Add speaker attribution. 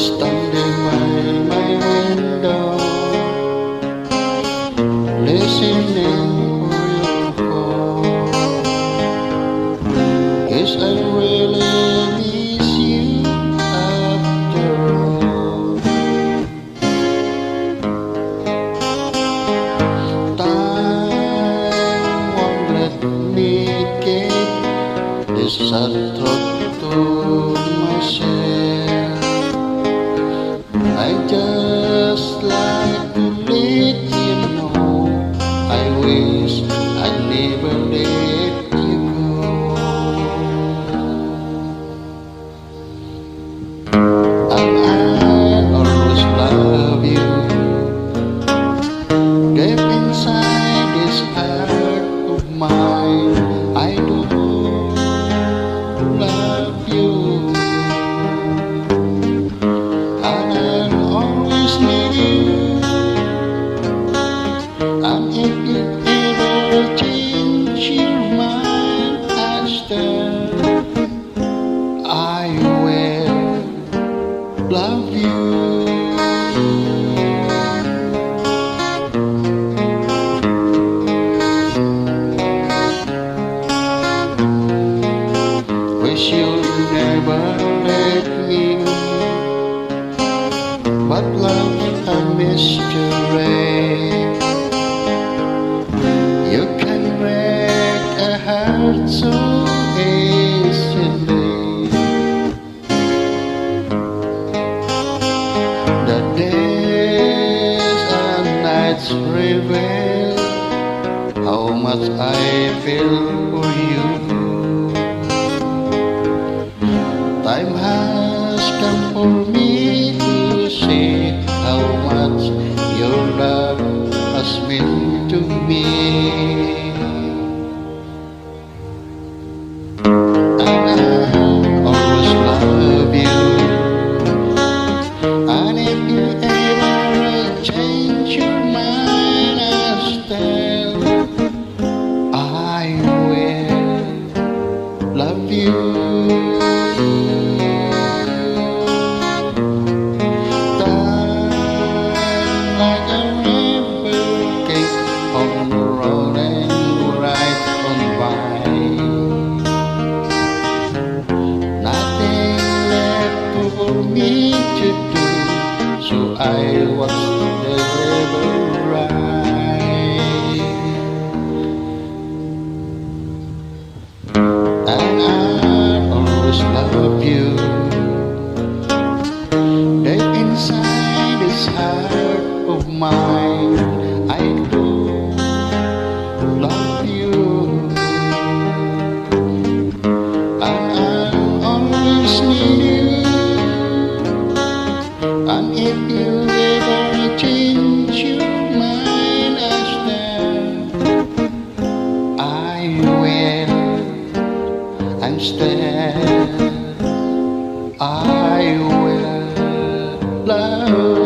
Speaker 1: Standing by my window, listening for your call. Guess I really miss you after all. Time won't let me get this sad thought to myself. I just like to let you know I wish I'd never let you go. And I'll always love you. Deep inside this heart of mine, I do love you. And if you ever change your mind, I will love you. Wish you'd never let me, but love a mystery. You can break a heart so easily. The days and nights reveal how much I feel for you. Time has come for me to see how much your love has meant to me. And I'll always love you. And if you ever change your mind, I will love you. Me to do, so I was never right. And I'll always love you. Deep inside this heart of mine, I do love you. And I'll always need you. And if you ever change your mind, I will understand. I will love